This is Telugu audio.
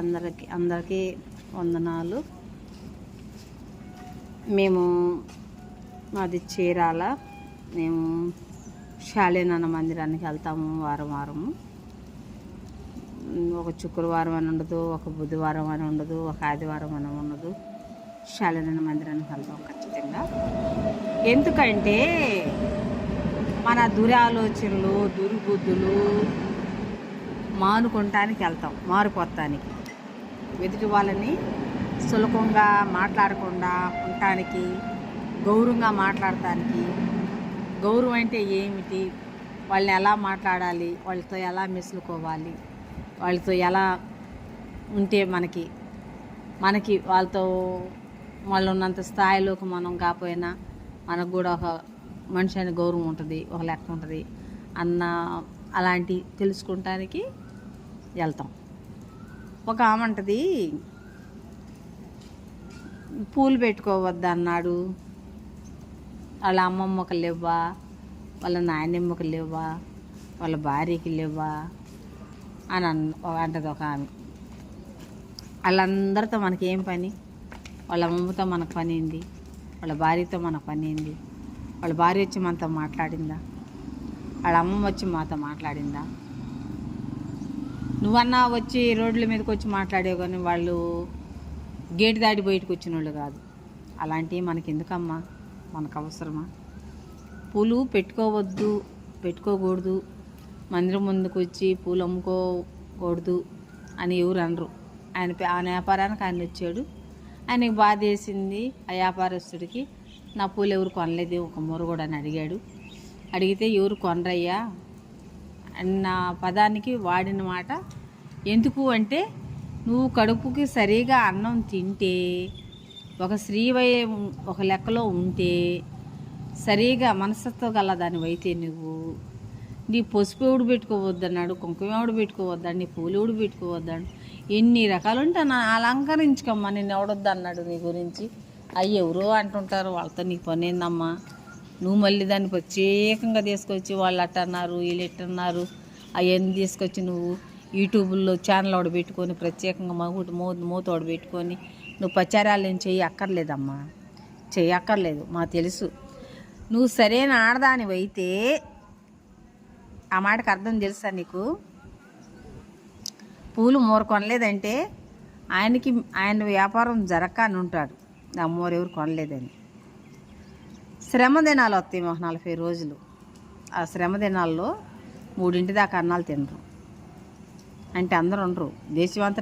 అందరికీ వందనాలు. మేము మాది చీరాల. మేము శాలేనాన్న మందిరానికి వెళ్తాము వారము. ఒక శుక్రవారం అని ఉండదు, ఒక బుధవారం అని ఉండదు, ఒక ఆదివారం అని ఉండదు. శాలేనాన్న మందిరానికి వెళ్తాం ఖచ్చితంగా. ఎందుకంటే మన దురాలోచనలు, దుర్బుద్ధులు మానుకోవటానికి వెళ్తాం, మారిపోతానికి. ఎదుటి వాళ్ళని సులభంగా మాట్లాడకుండా ఉండటానికి, గౌరవంగా మాట్లాడటానికి. గౌరవం అంటే ఏమిటి, వాళ్ళని ఎలా మాట్లాడాలి, వాళ్ళతో ఎలా మెసులుకోవాలి, వాళ్ళతో ఎలా ఉంటే మనకి వాళ్ళతో వాళ్ళు ఉన్నంత స్థాయిలోకి మనం కాకపోయినా మనకు కూడా ఒక మనిషి అనే గౌరవం ఉంటుంది, ఒక లెక్క ఉంటుంది అలాంటి తెలుసుకుంటానికి వెళ్తాం. ఒక ఆమె అంటది, పూలు పెట్టుకోవద్దు అన్నాడు, వాళ్ళ అమ్మమ్మకి లేవా, వాళ్ళ నాయనమ్మకి లేవా, వాళ్ళ భార్యకి లేవా అని అంటది ఒక ఆమె. వాళ్ళందరితో మనకేం పని? వాళ్ళ అమ్మమ్మతో మనకు పని ఏంది? వాళ్ళ భార్యతో మనకు పని ఏంది? వాళ్ళ భార్య వచ్చి మనతో మాట్లాడిందా? వాళ్ళ అమ్మమ్మ వచ్చి మాతో మాట్లాడిందా? నువ్వన్నా వచ్చి రోడ్ల మీదకి వచ్చి మాట్లాడేవు, కానీ వాళ్ళు గేటు దాటి బయటకు వచ్చిన వాళ్ళు కాదు. అలాంటివి మనకి ఎందుకమ్మా? మనకు అవసరమా? పూలు పెట్టుకోకూడదు, మందిరం ముందుకు వచ్చి పూలు అమ్ముకోకూడదు అని ఎవరు అనరు. ఆ వ్యాపారానికి ఆయన వచ్చాడు, ఆయనకి బాధ వేసింది. ఆ వ్యాపారస్తుడికి నా పూలు ఎవరు కొనలేదు ఒక మురగోడు అని అడిగితే ఎవరు కొనరయ్యా అన్న పదానికి వాడిన మాట ఎందుకు అంటే, నువ్వు కడుపుకి సరిగా అన్నం తింటే, ఒక స్త్రీవై ఒక లెక్కలో ఉంటే, సరిగా మనస్తత్వం గలదానివైతే నీ పసుపు ఎవడు పెట్టుకోవద్దన్నాడు, కుంకుమ ఎవడు పెట్టుకోవద్దాడు, నీ పూలు ఎవడు పెట్టుకోవద్దాడు, ఎన్ని రకాలు ఉంటే అలంకరించుకోమ్మా, నేను ఎవడొద్దు అన్నాడు నీ గురించి. అవి ఎవరో అంటుంటారు, వాళ్ళతో నీకు పని ఏందమ్మా? నువ్వు మళ్ళీ దాన్ని ప్రత్యేకంగా తీసుకొచ్చి వాళ్ళు అట్టన్నారు, వీళ్ళు ఎట్టన్నారు అవన్నీ తీసుకొచ్చి నువ్వు యూట్యూబ్లో ఛానల్ ఒకటి పెట్టుకొని ప్రత్యేకంగా మూతోడు పెట్టుకొని నువ్వు ప్రచారాలు ఏం చెయ్యక్కర్లేదమ్మా, చెయ్యక్కర్లేదు. మాకు తెలుసు నువ్వు సరైన ఆడదానివైతే. ఆ మాటకు అర్థం తెలుసా నీకు? పూలు మూర కొనలేదంటే ఆయన వ్యాపారం జరక్క అని ఉంటాడు, ఆ మూర ఎవరు కొనలేదని. శ్రమ దినాలు వస్తాయి మాకు 40 రోజులు. ఆ శ్రమ దినాల్లో 3 దాకా అన్నాలు తినరు అంటే అందరూ ఉండరు. దేశమంతా